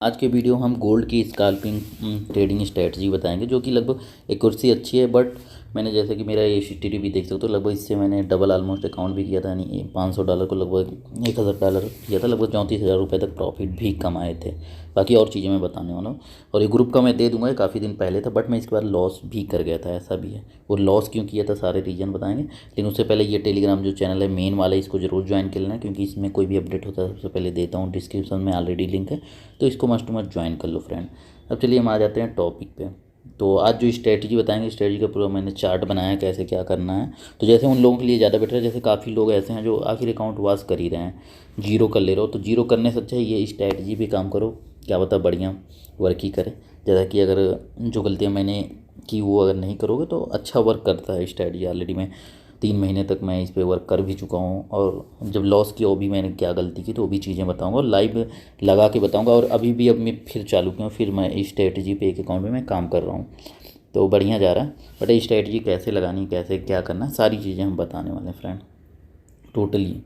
आज के वीडियो हम गोल्ड की स्कैल्पिंग ट्रेडिंग स्ट्रेटजी बताएंगे जो कि लगभग एक्यूरेसी अच्छी है। बट मैंने जैसे कि मेरा ये हिस्ट्री भी देख सकते हो, तो लगभग इससे मैंने डबल ऑलमोस्ट अकाउंट भी किया था, यानी $500 को लगभग $1000 किया था, लगभग 34,000 तक प्रॉफिट भी कमाए थे। बाकी और चीज़ें मैं बताने वाला हूँ। और ये ग्रुप का मैं दे दूंगा, ये काफ़ी दिन पहले था, बट मैं इसके बाद लॉस भी कर गया था, ऐसा भी है। वो लॉस क्यों किया था सारे रीजन बताएंगे, लेकिन उससे पहले ये टेलीग्राम जो चैनल है मेन वाला, इसको जरूर ज्वाइन कर लेना, क्योंकि इसमें कोई भी अपडेट होता है सबसे पहले देता हूँ। डिस्क्रिप्शन में ऑलरेडी लिंक है, तो इसको मस्ट टू मस्ट ज्वाइन कर लो फ्रेंड। अब चलिए हम आ जाते हैं टॉपिक पे। तो आज जो स्ट्रेटजी बताएंगे, स्ट्रेटजी का पूरा मैंने चार्ट बनाया है कैसे क्या करना है। तो जैसे उन लोगों के लिए ज़्यादा बेटर है, जैसे काफ़ी लोग ऐसे हैं जो आखिर अकाउंट वाश कर ही रहे हैं, जीरो कर ले रहे हो। तो जीरो करने से अच्छा है ये स्ट्रेटजी पे काम करो, क्या पता बढ़िया वर्क ही करे। जैसा कि अगर जो गलतियाँ मैंने की वो अगर नहीं करोगे तो अच्छा वर्क करता है स्ट्रेटजी। ऑलरेडी मैं 3 महीने तक मैं इस पर वर्क कर भी चुका हूँ, और जब लॉस किया वो भी मैंने क्या गलती की तो वो भी चीज़ें बताऊँगा, और लाइव लगा के बताऊँगा। और अभी भी अब मैं फिर चालू किया हूँ, फिर मैं इस स्ट्रेटजी पे एक अकाउंट में मैं काम कर रहा हूँ, तो बढ़िया जा रहा है। बट ये स्ट्रेटजी कैसे लगानी, कैसे क्या करना, सारी चीज़ें हम बताने वाले हैं फ्रेंड टोटली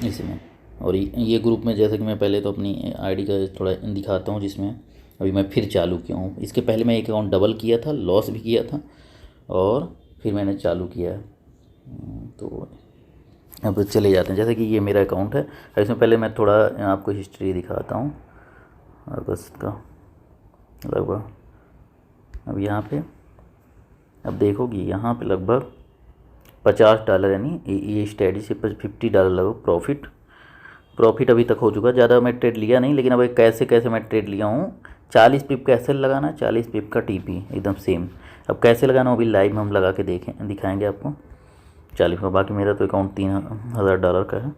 इसमें। और ये ग्रुप में जैसे कि मैं पहले तो अपनी आईडी का थोड़ा दिखाता हूँ, जिसमें अभी मैं फिर चालू किया हूँ। इसके पहले मैं एक अकाउंट डबल किया था, लॉस भी किया था, और फिर मैंने चालू किया है। तो अब चले जाते हैं। जैसे कि ये मेरा अकाउंट है, इसमें पहले मैं थोड़ा आपको हिस्ट्री दिखाता हूँ अगस्त का लगभग। अब यहाँ पे अब देखोगी, यहाँ पे लगभग $50, यानी ये स्ट्रेटजी से $50 लगभग प्रॉफिट अभी तक हो चुका है। ज़्यादा मैं ट्रेड लिया नहीं, लेकिन अब कैसे कैसे मैं ट्रेड लिया हूँ। 40 पिप का एसएल लगाना है, 40 पिप का टीपी, एकदम सेम। अब कैसे लगाना वो भी लाइव में हम लगा के देखें दिखाएंगे आपको 40 का। बाकी मेरा तो अकाउंट $3000 का है,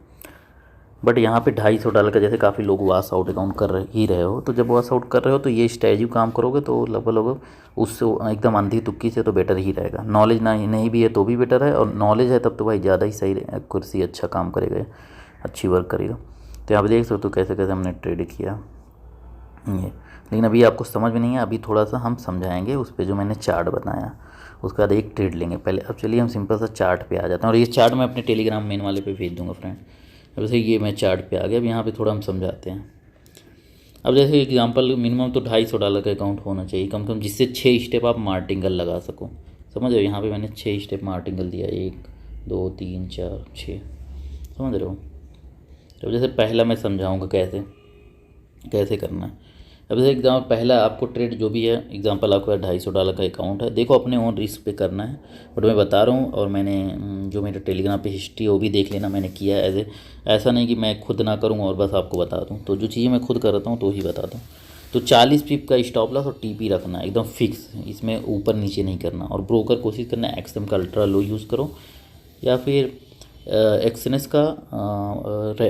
बट यहाँ पे $250 का, जैसे काफ़ी लोग वॉश आउट अकाउंट कर ही रहे हो, तो जब वॉश आउट कर रहे हो तो ये स्ट्रेटजी काम करोगे तो लगभग उससे एकदम अंधी तुक्की से तो बेटर ही रहेगा। नॉलेज नहीं भी है तो भी बेटर है, और नॉलेज है तब तो भाई ज़्यादा ही सही कुर्सी अच्छा काम करेगा, अच्छी वर्क करेगा। तो यहाँ पर देख सकते हो कैसे कैसे हमने ट्रेड किया ये। लेकिन अभी आपको समझ में नहीं है, अभी थोड़ा सा हम समझाएंगे उस पर जो मैंने चार्ट बताया, उसके बाद एक ट्रेड लेंगे पहले। अब चलिए हम सिंपल सा चार्ट पे आ जाते हैं, और ये चार्ट मैं अपने टेलीग्राम मेन वाले पे भेज दूंगा फ्रेंड। अब जैसे ये मैं चार्ट पे आ गया, अब यहाँ पे थोड़ा हम समझाते हैं। अब जैसे एग्जांपल, मिनिमम तो $250 का अकाउंट होना चाहिए कम से कम, जिससे 6 स्टेप आप मार्टिंगल लगा सको। समझ रहे हो, यहाँ पे मैंने 6 स्टेप मार्टिंगल दिया, 1 2 3 4 6, समझ रहे हो। तो जैसे पहला मैं समझाऊँगा कैसे कैसे करना है। अब जैसे एग्जाम पहला आपको ट्रेड जो भी है, एग्जांपल आपका $250 का अकाउंट है, देखो अपने ओन रिस्क पे करना है, बट मैं बता रहा हूँ। और मैंने जो मेरे टेलीग्राम पे हिस्ट्री है वो भी देख लेना, मैंने किया है। ऐसा नहीं कि मैं खुद ना करूँ और बस आपको बता दूँ, तो जो चीज़ें मैं खुद करता हूँ तो ही बताता हूँ। तो 40 पिप का स्टॉप लॉस और टीपी रखना एकदम फिक्स, इसमें ऊपर नीचे नहीं करना। और ब्रोकर कोशिश करना एक्सएम का अल्ट्रा लो यूज़ करो, या फिर एक्सएनएस का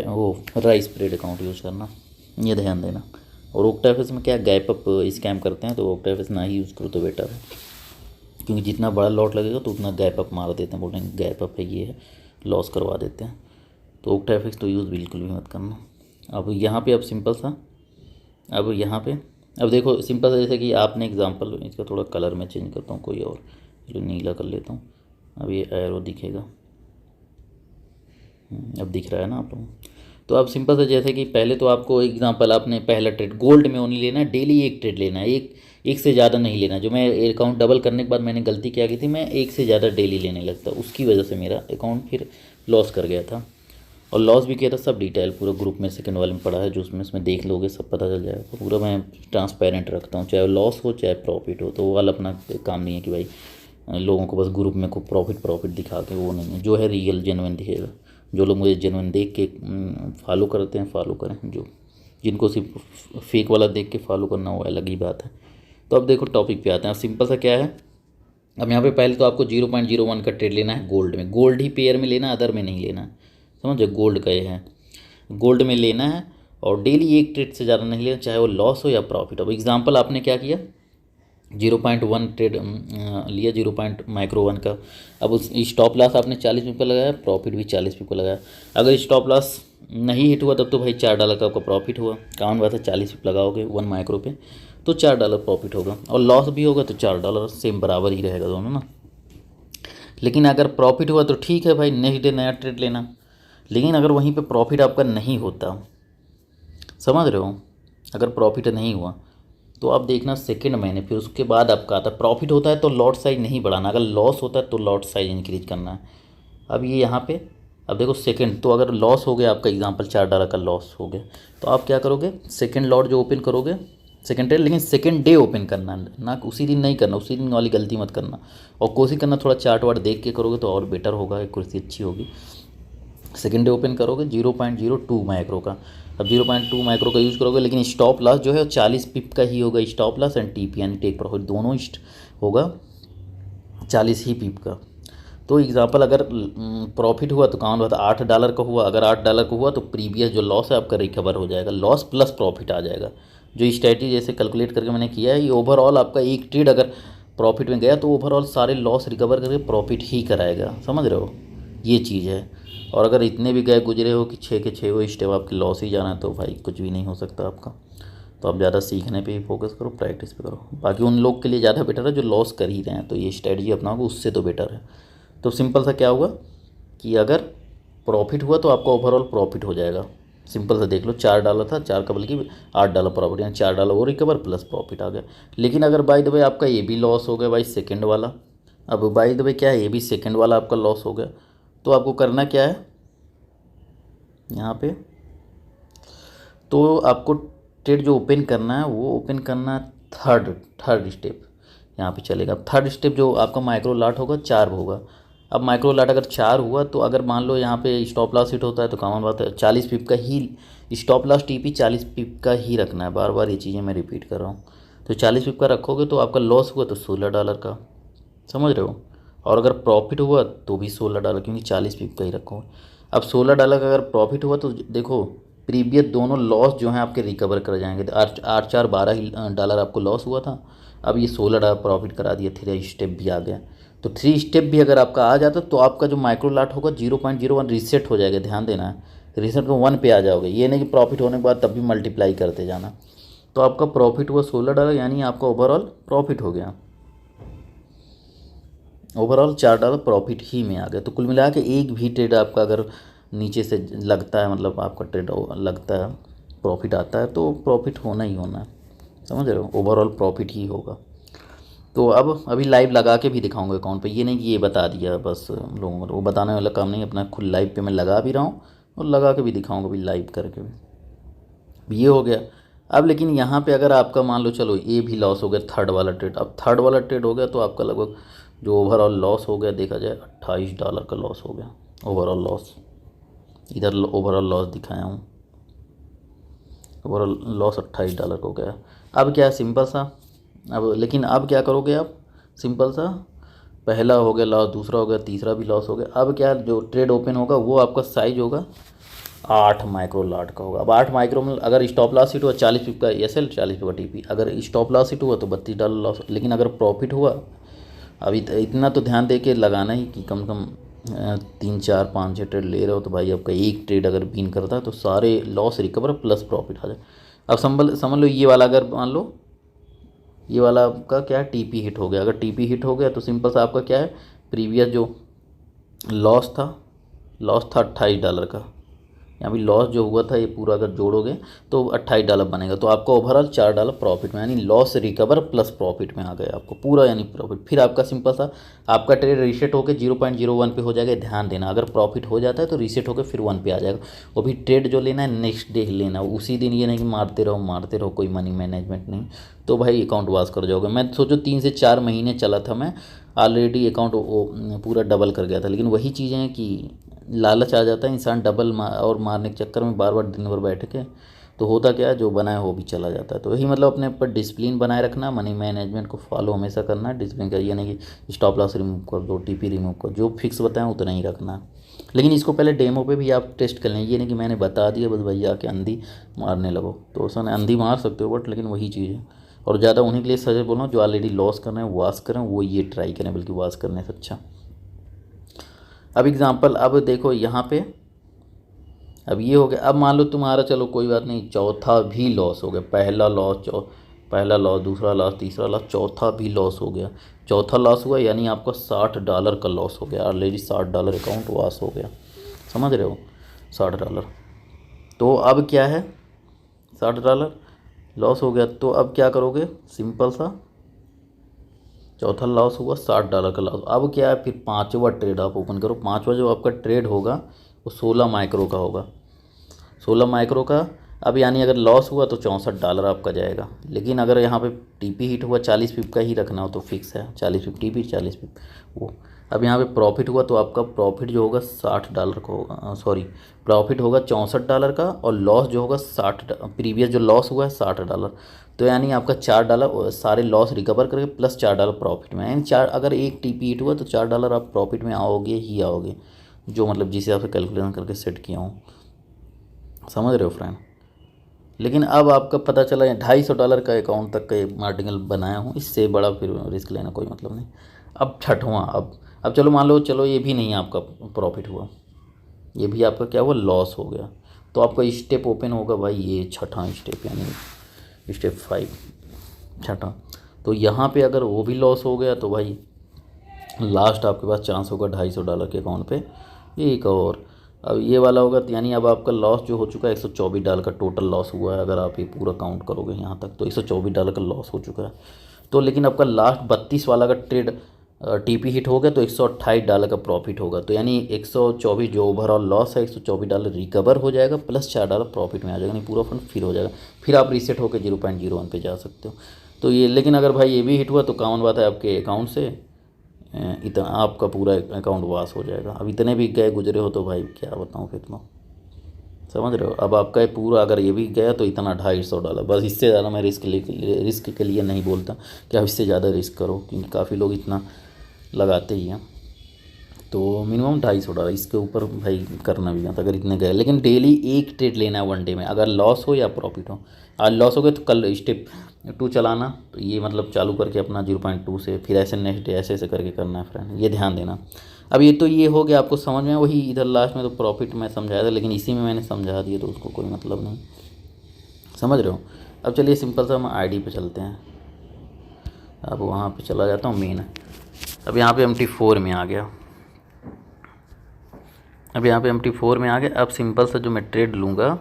वो राइस स्प्रेड अकाउंट यूज़ करना, ये ध्यान देना। और ओक्टाफेस में क्या गैप अप स्कैम करते हैं, तो ओक्टाफेस ना ही यूज़ करो तो बेटर है, क्योंकि जितना बड़ा लॉट लगेगा तो उतना गैप अप मार देते हैं, बोलते हैं गैप अप है ये है, लॉस करवा देते हैं। तो ओक्टाफेस तो यूज़ बिल्कुल भी मत करना। अब यहाँ पे अब सिंपल सा, अब यहाँ पे अब देखो सिंपल सा, जैसे कि आपने एग्जांपल, इसका थोड़ा कलर मैं चेंज करता हूँ, कोई और चलो नीला कर लेता हूँ। अब ये एरो दिखेगा, अब दिख रहा है ना आप लोगों को। तो अब सिंपल से, जैसे कि पहले तो आपको एग्जांपल, आपने पहला ट्रेड गोल्ड में ओनली लेना है, डेली एक ट्रेड लेना है, एक से ज़्यादा नहीं लेना। जो मैं अकाउंट डबल करने के बाद मैंने गलती क्या की थी, मैं एक से ज़्यादा डेली लेने लगता, उसकी वजह से मेरा अकाउंट फिर लॉस कर गया था। और लॉस भी किया था, सब डिटेल पूरा ग्रुप में सेकंड वाले में पड़ा है, जो उसमें देख लोगे सब पता चल जाएगा। तो पूरा मैं ट्रांसपेरेंट रखता हूँ, चाहे लॉस हो चाहे प्रॉफिट हो। तो वो वाला अपना काम नहीं है कि भाई लोगों को बस ग्रुप में को प्रॉफिट दिखा के, वो नहीं है। जो है रियल जेन्युइन दिखेगा। जो लोग मुझे जेन्युइन देख के फॉलो करते हैं फॉलो करें, जो जिनको सिर्फ फेक वाला देख के फॉलो करना वो अलग ही बात है। तो अब देखो टॉपिक पे आते हैं। सिंपल सा क्या है, अब यहाँ पे पहले तो आपको 0.01 का ट्रेड लेना है गोल्ड में। गोल्ड ही पेयर में लेना, अदर में नहीं लेना है, समझो। गोल्ड का ये है, गोल्ड में लेना है, और डेली एक ट्रेड से ज़्यादा नहीं लेना, चाहे वो लॉस हो या प्रॉफिट। अब एग्जाम्पल आपने क्या किया, 0.1 ट्रेड लिया, 0.1 का। अब उस स्टॉप लॉस आपने 40 पिप का लगाया, प्रॉफिट भी 40 पिप का लगाया। अगर स्टॉप लॉस नहीं हिट हुआ तब तो भाई $4 का आपका प्रॉफिट हुआ। काउंट बात है, 40 पिप लगाओगे 1 माइक्रो पे तो $4 प्रॉफिट होगा, और लॉस भी होगा तो $4 सेम बराबर ही रहेगा दोनों ना। लेकिन अगर प्रॉफिट हुआ तो ठीक है भाई, नेक्स्ट डे नया ट्रेड लेना। लेकिन अगर वहीं पे प्रॉफिट आपका नहीं होता, समझ रहे हो, अगर प्रॉफिट नहीं हुआ तो आप देखना सेकंड महीने, फिर उसके बाद आपका आता है प्रॉफिट होता है तो लॉट साइज नहीं बढ़ाना, अगर लॉस होता है तो लॉट साइज इंक्रीज करना है। अब ये यहाँ पे अब देखो सेकंड, तो अगर लॉस हो गया आपका, एग्जांपल $4 का लॉस हो गया, तो आप क्या करोगे, सेकंड लॉट जो ओपन करोगे सेकंड ट्रेड, लेकिन सेकंड डे ओपन करना है ना, उसी दिन नहीं करना, उसी दिन वाली गलती मत करना। और कोशिश करना थोड़ा चार्ट वार्ट देख के करोगे तो और बेटर होगा, एक्यूरेसी अच्छी होगी। सेकंड डे ओपन करोगे 0.02 माइक्रो का, अब 0.2 माइक्रो का यूज़ करोगे, लेकिन स्टॉप लॉस जो है 40 पिप का ही होगा, स्टॉप लॉस एंड टीपी यानी टेक प्रॉफिट दोनों होगा 40 ही पिप का। तो एग्जांपल अगर प्रॉफिट हुआ तो काउंट होता है $8 का हुआ, अगर $8 का हुआ तो प्रीवियस जो लॉस है आपका रिकवर हो जाएगा, लॉस प्लस प्रॉफिट आ जाएगा। जो स्ट्रेटजी जैसे कैलकुलेट करके मैंने किया है, ये ओवरऑल आपका एक ट्रेड अगर प्रॉफिट में गया तो ओवरऑल सारे लॉस रिकवर करके प्रॉफिट ही कराएगा, समझ रहे हो, ये चीज़ है। और अगर इतने भी गए गुजरे हो कि 6 के 6 स्टेप आपके लॉस ही जाना है तो भाई कुछ भी नहीं हो सकता आपका। तो आप ज़्यादा सीखने पे ही फोकस करो, प्रैक्टिस पे करो। बाकी उन लोग के लिए ज़्यादा बेटर है जो लॉस कर ही रहे हैं, तो ये स्ट्रेटजी अपनाओगे उससे तो बेटर है। तो सिंपल सा क्या हुआ कि अगर प्रॉफिट हुआ तो आपका ओवरऑल प्रॉफिट हो जाएगा। सिंपल सा देख लो, $4 था, 4 का बल्कि $8 प्रॉफिट, यानी $4 वो रिकवर प्लस प्रॉफिट आ गया। लेकिन अगर बाय द वे आपका ये भी लॉस हो गया भाई सेकंड वाला, अब बाय द वे क्या है, ये भी सेकंड वाला आपका लॉस हो गया, तो आपको करना क्या है यहाँ पे, तो आपको ट्रेड जो ओपन करना है वो ओपन करना है थर्ड स्टेप यहाँ पे चलेगा। अब थर्ड स्टेप जो आपका माइक्रो लॉट होगा 4 होगा। अब माइक्रो लॉट अगर 4 हुआ तो अगर मान लो यहाँ पे स्टॉप लॉस हिट होता है तो कॉमन बात है 40 पिप का ही स्टॉप लॉस, टीपी 40 पिप का ही रखना है, बार बार ये चीज़ें मैं रिपीट कर रहा हूँ। तो 40 पिप का रखोगे तो आपका लॉस हुआ तो $16 का, समझ रहे हो, और अगर प्रॉफिट हुआ तो भी $16, क्योंकि 40 पिप का ही रखोगे। अब $16 का अगर प्रॉफिट हुआ तो देखो प्रीवियस दोनों लॉस जो हैं आपके रिकवर कर जाएंगे। तो 8 4 12 आपको लॉस हुआ था, अब ये $16 प्रॉफिट करा दिया, 3 स्टेप भी आ गया। तो 3 स्टेप भी अगर आपका आ जाता तो आपका जो माइक्रो लॉट होगा 0.01 रीसेट हो जाएगा, ध्यान देना है, रीसेट को 1 पे आ जाओगे, ये नहीं कि प्रॉफिट होने के बाद तब भी मल्टीप्लाई करते जाना। तो आपका प्रॉफिट हुआ $16, यानी आपका ओवरऑल प्रॉफिट हो गया, ओवरऑल $4 प्रॉफिट ही में आ गया। तो कुल मिला के एक भी ट्रेड आपका अगर नीचे से लगता है, मतलब आपका ट्रेड लगता है प्रॉफिट आता है, तो प्रॉफिट होना ही होना है, समझ रहे हो, ओवरऑल प्रॉफिट ही होगा। तो अब अभी लाइव लगा के भी दिखाऊंगा अकाउंट पे, ये नहीं कि ये बता दिया बस लोगों को, वो बताने वाला काम नहीं, अपना खुद लाइव पे मैं लगा भी रहा हूँ और लगा के भी दिखाऊंगा अभी लाइव करके भी। ये हो गया। अब लेकिन यहाँ पे अगर आपका मान लो चलो ये भी लॉस हो गया थर्ड वाला ट्रेड, अब थर्ड वाला ट्रेड हो गया तो आपका लगभग जो ओवरऑल लॉस हो गया देखा जाए $28 का लॉस हो गया, ओवरऑल लॉस, इधर ओवरऑल लॉस दिखाया हूँ, ओवरऑल लॉस $28 हो गया। अब क्या सिंपल सा, अब लेकिन अब क्या करोगे आप, सिंपल सा, पहला हो गया लॉस, दूसरा हो गया, तीसरा भी लॉस हो गया। अब क्या जो ट्रेड ओपन होगा वो आपका साइज होगा 8 माइक्रो लॉट का होगा। अब 8 माइक्रो में अगर स्टॉप लॉस हिट हुआ 40 पिप का एस एल, 40 पिप का टीपी, अगर स्टॉप लॉस हिट हुआ तो $32 लॉस। लेकिन अगर प्रॉफिट हुआ, अभी इतना तो ध्यान दे के लगाना ही कि कम से कम 3 4 5 6 ट्रेड ले रहे हो तो भाई आपका एक ट्रेड अगर बीन करता है तो सारे लॉस रिकवर प्लस प्रॉफिट आ जाए। अब समझ लो ये वाला अगर मान लो ये वाला आपका क्या है, टीपी हिट हो गया, अगर टीपी हिट हो गया तो सिंपल सा आपका क्या है, प्रीवियस जो लॉस था $28 का, यहाँ भी लॉस जो हुआ था ये पूरा अगर जोड़ोगे तो $28 बनेगा, तो आपका ओवरऑल $4 प्रॉफिट में, यानी लॉस रिकवर प्लस प्रॉफिट में आ गया आपको पूरा, यानी प्रॉफिट। फिर आपका सिंपल सा आपका ट्रेड रीसेट होकर 0.01 पे हो जाएगा, ध्यान देना, अगर प्रॉफिट हो जाता है तो रीसेट होकर फिर 1 पे आ जाएगा। वो भी ट्रेड जो लेना है नेक्स्ट डे लेना, उसी दिन, ये नहीं कि मारते रहो, कोई मनी मैनेजमेंट नहीं, तो भाई अकाउंट वाश कर जाओगे। मैं सोचो 3 से 4 महीने चला था, मैं ऑलरेडी अकाउंट पूरा डबल कर गया था, लेकिन वही चीज़ें हैं कि लालच आ जाता है, इंसान डबल और मारने के चक्कर में बार बार दिन भर बैठ के, तो होता क्या है जो बना है वो भी चला जाता है। तो यही मतलब अपने ऊपर डिसिप्लिन बनाए रखना, मनी मैनेजमेंट को फॉलो हमेशा करना है, डिसिप्लिन का ये नहीं कि स्टॉप लॉस रिमूव कर दो, टीपी रिमूव कर, जो फिक्स बताएं उतना ही रखना है। लेकिन इसको पहले डेमो पे भी आप टेस्ट कर लें, ये नहीं कि मैंने बता दिया बस भैया आके अंधी मारने लगो, तो उसने अंधी मार सकते हो बट लेकिन वही चीज़ है। और ज़्यादा उन्हीं के लिए सजेस्ट बोल रहा हूँ जो ऑलरेडी लॉस कर रहे हैं वाश करें, वो ये ट्राई करें, बल्कि वाश करने से अच्छा। अब एग्जांपल, अब देखो यहाँ पे, अब ये हो गया। अब मान लो तुम्हारा, चलो कोई बात नहीं, चौथा भी लॉस हो गया, पहला लॉस, दूसरा लॉस, तीसरा लॉस, चौथा भी लॉस हो गया, चौथा लॉस हुआ यानी आपका $60 का लॉस हो गया, ऑलरेडी $60 अकाउंट वाश हो गया, समझ रहे हो, $60। तो अब क्या है $60, लॉस हो गया। तो अब क्या करोगे, सिंपल सा चौथा लॉस हुआ $60 का लॉस। अब क्या है, फिर पाँचवा ट्रेड आप ओपन करो। पाँचवा जो आपका ट्रेड होगा वो 16 माइक्रो का होगा, 16 माइक्रो का। अब यानी अगर लॉस हुआ तो $64 आपका जाएगा। लेकिन अगर यहाँ पे टीपी हिट हुआ 40 पिप का ही रखना हो तो फिक्स है 40 पिप टीपी, 40 पिप वो। अब यहाँ पे प्रॉफिट हुआ तो आपका प्रॉफिट जो होगा $60 का होगा, सॉरी प्रॉफिट होगा $64 का, और लॉस जो होगा 60, प्रीवियस जो लॉस हुआ है $60। तो यानी आपका $4 सारे लॉस रिकवर करके प्लस $4 प्रॉफिट में, यानी चार, अगर एक टीपी हिट हुआ तो $4 आप प्रॉफिट में आओगे ही आओगे, जो मतलब जिस हिसाब से कैलकुलेशन करके सेट किया हूँ। समझ रहे हो फ्रेंड। लेकिन अब आपका पता चला $250 का अकाउंट तक का मार्टिनल बनाया हूँ, इससे बड़ा फिर रिस्क लेना कोई मतलब नहीं। अब छठवां, अब चलो मान लो, चलो ये भी नहीं आपका प्रॉफिट हुआ, ये भी आपका क्या हुआ, लॉस हो गया। तो आपका स्टेप ओपन होगा भाई, ये छठा स्टेप यानी स्टेप 5 छठा। तो यहाँ पे अगर वो भी लॉस हो गया तो भाई लास्ट आपके पास चांस होगा $250 के अकाउंट पे एक और। अब ये वाला होगा तो यानी अब आपका लॉस जो हो चुका है $124 का टोटल लॉस हुआ है। अगर आप ये पूरा काउंट करोगे यहाँ तक तो $124 का लॉस हो चुका है। तो लेकिन आपका लास्ट 32 वाला का ट्रेड टीपी हिट हो गया तो $128 का प्रॉफिट होगा। तो यानी 124 जो ओवरऑल लॉस है $124 रिकवर हो जाएगा, प्लस $4 प्रॉफिट में आ जाएगा, यानी पूरा फंड फिर हो जाएगा। फिर आप रीसेट होकर 0.01 पे जा सकते हो। तो ये, लेकिन अगर भाई ये भी हिट हुआ तो कॉमन बात है आपके अकाउंट से इतना आपका पूरा अकाउंट वास हो जाएगा। अब इतने भी गए गुजरे हो तो भाई क्या बताऊँ फिर तो, समझ रहे हो। अब आपका ये पूरा अगर ये भी गया तो इतना $250, बस इससे ज़्यादा मैं रिस्क के लिए नहीं बोलता कि आप इससे ज़्यादा रिस्क करो, क्योंकि काफ़ी लोग इतना लगाते ही हैं। तो मिनिमम $250 इसके ऊपर भाई करना भी मत अगर इतने गए। लेकिन डेली एक ट्रेड लेना है वन डे में, अगर लॉस हो या प्रॉफिट हो। आज लॉस हो गया तो कल स्टेप 2 चलाना, तो ये मतलब चालू करके अपना 0.2 से फिर ऐसे नेक्स्ट डे ऐसे ऐसे करके करना है फ्रेंड, ये ध्यान देना। अब ये तो ये हो गया आपको समझ में, वही इधर लास्ट में तो प्रॉफिट में समझाया था, लेकिन इसी में मैंने समझा दिया तो उसको कोई मतलब नहीं, समझ रहे हो। अब चलिए सिंपल सा हम आईडी पे चलते हैं। अब वहाँ पे चला जाता हूँ मेन। अब यहाँ पे MT4 में आ गया, अब यहाँ पे MT4 में आ गया। अब सिंपल सा जो मैं ट्रेड लूँगा,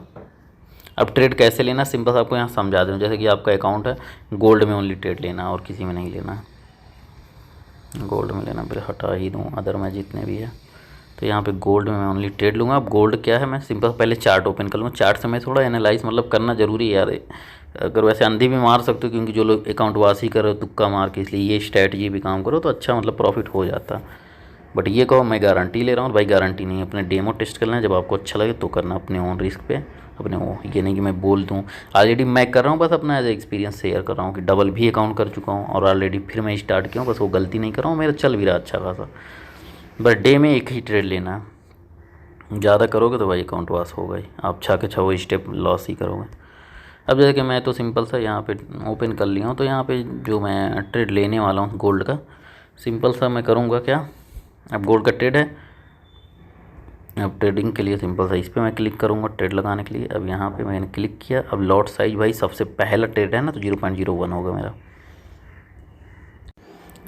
अब ट्रेड कैसे लेना सिंपल सा आपको यहाँ समझा दूँ। जैसे कि आपका अकाउंट है, गोल्ड में ओनली ट्रेड लेना और किसी में नहीं लेना है। गोल्ड में लेना, फिर हटा ही दूँ अदर में जितने भी है। तो यहाँ पे गोल्ड में मैं ओनली ट्रेड लूँगा। अब गोल्ड क्या है, मैं सिंपल पहले चार्ट ओपन कर लूँगा। चार्ट से मैं थोड़ा एनालाइज मतलब करना जरूरी है यार, अगर वैसे अंधी भी मार सकते हो, क्योंकि जो लोग अकाउंट वासी करो तुक्का मार के, इसलिए ये स्ट्रैटेजी भी काम करो तो अच्छा मतलब प्रॉफिट हो जाता। बट ये कहो मैं गारंटी ले रहा हूँ भाई, गारंटी नहीं। अपने डेमो टेस्ट करना है, जब आपको अच्छा लगे तो करना अपने ओन रिस्क पे, अपने वो, ये नहीं कि मैं बोल दूँ। ऑलरेडी मैं कर रहा हूँ, बस अपना एज एक्सपीरियंस शेयर कर रहा हूँ कि डबल भी अकाउंट कर चुका हूँ और ऑलरेडी फिर मैं स्टार्ट किया हूँ, बस वो गलती नहीं कर रहा हूँ, मेरा चल भी रहा अच्छा खासा। बस डे में एक ही ट्रेड लेना है, ज़्यादा करोगे तो भाई अकाउंट वास होगा ही, आप 6 के 6 स्टेप लॉस ही करोगे। अब जैसे कि मैं तो सिंपल सा यहाँ पे ओपन कर लिया हूँ, तो यहाँ पे जो मैं ट्रेड लेने वाला हूँ गोल्ड का, सिंपल सा मैं करूँगा क्या, अब गोल्ड का ट्रेड है। अब ट्रेडिंग के लिए सिंपल सा इस पर मैं क्लिक करूँगा ट्रेड लगाने के लिए। अब यहाँ पे मैंने क्लिक किया। अब लॉट साइज भाई सबसे पहला ट्रेड है ना, तो 0.01 होगा मेरा।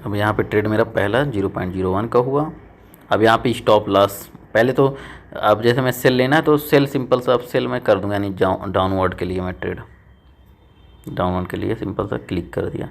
अब यहाँ पे ट्रेड मेरा पहला 0.01 का हुआ। अब यहाँ पे स्टॉप लॉस पहले तो, अब जैसे मैं सेल लेना है तो सेल सिंपल सा अब सेल मैं कर दूँगा, यानी डाउनवर्ड के लिए मैं ट्रेड, डाउनवर्ड के लिए सिंपल सा क्लिक कर दिया।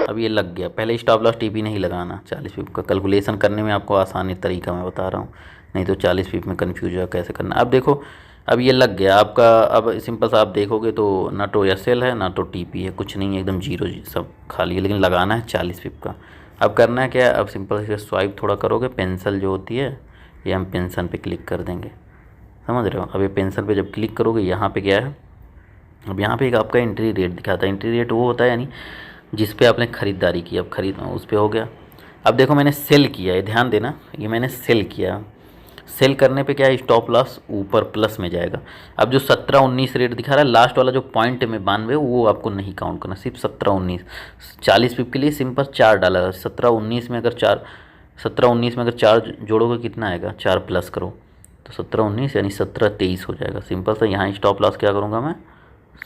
अब ये लग गया। पहले स्टॉप लॉस टीपी नहीं लगाना, 40 पिप का कैलकुलेशन करने में आपको आसानी तरीका मैं बता रहा हूँ, नहीं तो 40 पिप में कन्फ्यूज है कैसे करना। अब देखो अब ये लग गया आपका। अब सिंपल सा आप देखोगे तो ना तो एस एल है ना तो टीपी है, कुछ नहीं है, एकदम जीरो सब खाली है, लेकिन लगाना है 40 पिप का। अब करना है क्या है, अब सिंपल से स्वाइप थोड़ा करोगे, पेंसिल जो होती है ये हम पेंशन पे क्लिक कर देंगे, समझ रहे हो। अब ये पेंसिल पे जब क्लिक करोगे यहाँ पे क्या है, अब यहाँ पे एक आपका एंट्री रेट दिखाता है। एंट्री रेट वो होता है यानी जिस पे आपने ख़रीदारी की, अब खरीद उस पे हो गया। अब देखो मैंने सेल किया है, ध्यान देना, ये मैंने सेल किया। सेल करने पे क्या है, स्टॉप लॉस ऊपर प्लस में जाएगा। अब जो 17-19 रेट दिखा रहा है, लास्ट वाला जो पॉइंट में 92, वो आपको नहीं काउंट करना, सिर्फ 17-19। 40 पिप के लिए सिंपल $4। 17-19 में अगर 17-19 में अगर 4 जोड़ोगे कितना आएगा, 4 प्लस करो तो 17-19 यानी 17-23 हो जाएगा। सिंपल सा यहाँ स्टॉप लॉस क्या करूँगा मैं,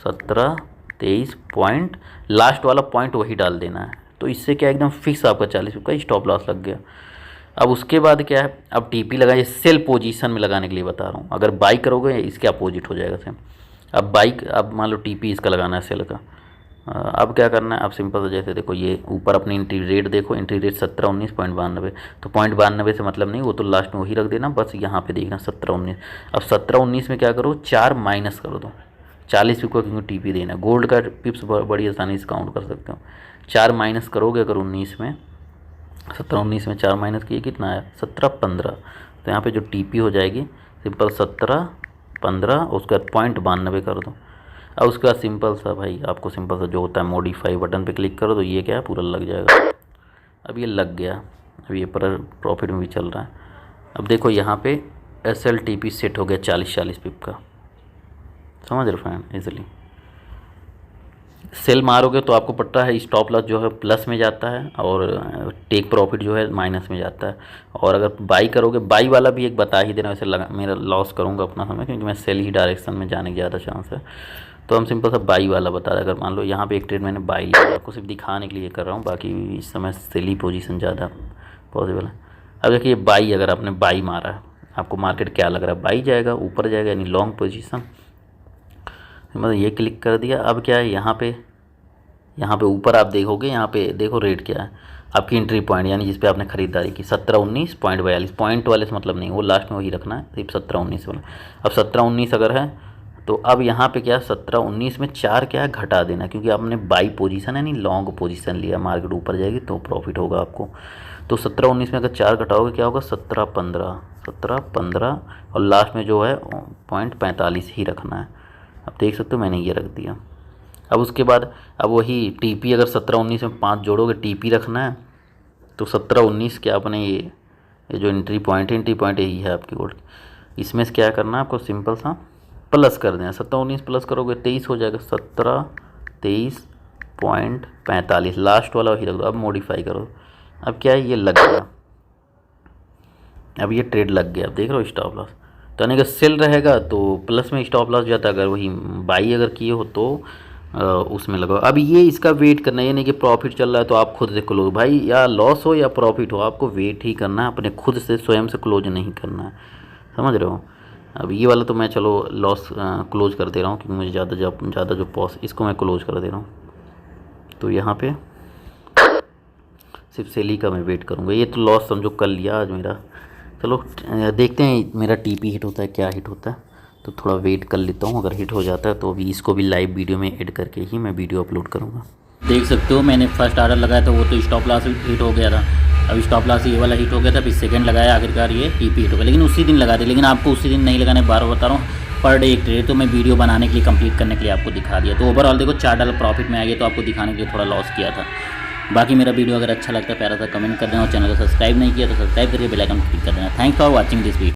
17-23 पॉइंट, लास्ट वाला पॉइंट वही डाल देना है। तो इससे क्या एकदम फिक्स आपका 40 का स्टॉप लॉस लग गया। अब उसके बाद क्या है, अब टीपी लगाइए, सेल पोजीशन में लगाने के लिए बता रहा हूँ। अगर बाई करोगे इसके अपोजिट हो जाएगा सेम। अब बाइक, अब मान लो टीपी इसका लगाना है सेल का। अब क्या करना है, अब सिंपल से जैसे देखो ये ऊपर अपनी एंट्री रेट देखो, एंट्री रेट 17-19.92, तो 0.92 से मतलब नहीं, वो तो लास्ट में वही रख देना, बस यहाँ पे देखना 17-19। अब 17-19 में क्या करो, 4 माइनस कर दो, 40 पिप का क्योंकि टीपी देना, गोल्ड का पिप्स बड़ी आसानी से काउंट कर सकते हो। 4 माइनस करोगे अगर 19 में, 17-19 में 4 माइनस किए कितना आया, 17-15, तो यहाँ पे जो टीपी हो जाएगी सिंपल 17-15, उसके बाद 0.92 कर दो। अब उसके बाद सिंपल सा भाई आपको सिंपल सा जो होता है मॉडिफाई बटन पे क्लिक करो, तो ये क्या है पूरा लग जाएगा। अब ये लग गया, अब ये पर प्रॉफिट में भी चल रहा है। अब देखो यहाँ पे SLTP सेट हो गया 40-40 पिप का, समझ रहे फ्रेंड। इजीली सेल मारोगे तो आपको पता है स्टॉप लॉस जो है प्लस में जाता है और टेक प्रॉफिट जो है माइनस में जाता है। और अगर बाई करोगे, बाई वाला भी एक बता ही देना, वैसे लगा मेरा लॉस करूँगा अपना समय, क्योंकि मैं सेल ही डायरेक्शन में जाने की ज़्यादा चांस है। तो हम सिंपल सा बाई वाला बता रहे, अगर मान लो यहाँ पे एक ट्रेड मैंने बाई लिया, आपको सिर्फ दिखाने के लिए कर रहा हूँ, बाकी इस समय सेल ही पोजीशन ज़्यादा पॉसिबल है। अब देखिए बाई, अगर आपने बाई मारा है, आपको मार्केट क्या लग रहा है, बाई जाएगा, ऊपर जाएगा, यानी लॉन्ग पोजीशन, मतलब ये क्लिक कर दिया। अब क्या है यहाँ पे ऊपर आप देखोगे, यहाँ पे देखो रेट क्या है आपकी एंट्री पॉइंट, यानी जिस पे आपने खरीदारी की 17-19.42, पॉइंट वाले से मतलब नहीं, वो लास्ट में वही रखना है, सिर्फ 17-19 वाला। अब 17-19 अगर है तो अब यहाँ पे क्या 17-19 में 4 क्या है घटा देना, क्योंकि आपने बाई पोजीशन है नहीं लॉन्ग पोजीशन लिया, मार्केट ऊपर जाएगी तो प्रॉफिट होगा आपको। तो 17-19 में अगर 4 घटाओगे क्या होगा, 17-15 और लास्ट में जो है 0.45 ही रखना है। अब देख सकते हो मैंने ये रख दिया। अब उसके बाद अब वही टीपी, अगर 17-19 में 5 जोड़ोगे, टीपी रखना है, तो 17-19 क्या अपने ये जो एंट्री पॉइंट है, एंट्री पॉइंट यही है आपकी गोल्ड, इसमें से क्या करना है आपको, सिंपल सा प्लस कर देना। 17-19 प्लस करोगे 23 हो जाएगा, 17-23.45, लास्ट वाला वही रख दो। अब मॉडिफाई करो, अब क्या है ये लग गया, अब ये ट्रेड लग गया। अब देख रहे हो स्टॉप लॉस, तो यानी कि सेल रहेगा तो प्लस में स्टॉप लॉस जाता है, अगर वही बाई अगर किए हो तो उसमें लगाओ। अब ये इसका वेट करना है, यानी कि प्रॉफिट चल रहा है तो आप खुद से क्लोज, भाई या लॉस हो या प्रॉफिट हो, आपको वेट ही करना है, अपने खुद से स्वयं से क्लोज नहीं करना है, समझ रहे हो। अब ये वाला तो मैं चलो लॉस क्लोज कर दे रहा हूँ, क्योंकि मुझे ज़्यादा जो पॉस, इसको मैं क्लोज कर दे रहा हूँ। तो यहाँ पे सिर्फ सेल ही का मैं वेट करूँगा। ये तो लॉस समझो कर लिया आज मेरा। चलो देखते हैं मेरा टीपी हिट होता है क्या हिट होता है, तो थोड़ा वेट कर लेता हूँ। अगर हिट हो जाता है तो अभी इसको भी लाइव वीडियो में ऐड करके ही मैं वीडियो अपलोड करूँगा। देख सकते हो मैंने फर्स्ट ऑर्डर लगाया था, वो तो स्टॉप लॉस हिट हो गया था। अब स्टॉप लॉस ये वाला हिट हो गया था, फिर सेकंड लगाया, आखिरकार ये टीपी हिट हो गया, लेकिन उसी दिन लगा दे। लेकिन आपको उसी दिन नहीं लगाने, बार बता रहा हूँ, पर डे एक ट्रेड, तो मैं वीडियो बनाने के लिए, कंप्लीट करने के लिए आपको दिखा दिया। तो ओवरऑल देखो $4 प्रॉफिट में आ गया, तो आपको दिखाने के लिए थोड़ा लॉस किया था। बाकी मेरा वीडियो अगर अच्छा लगता है प्यारा सा कमेंट कर देना, और चैनल को सब्सक्राइब नहीं किया तो सब्सक्राइब करके बेल आइकन क्लिक कर देना। Thanks for watching this video.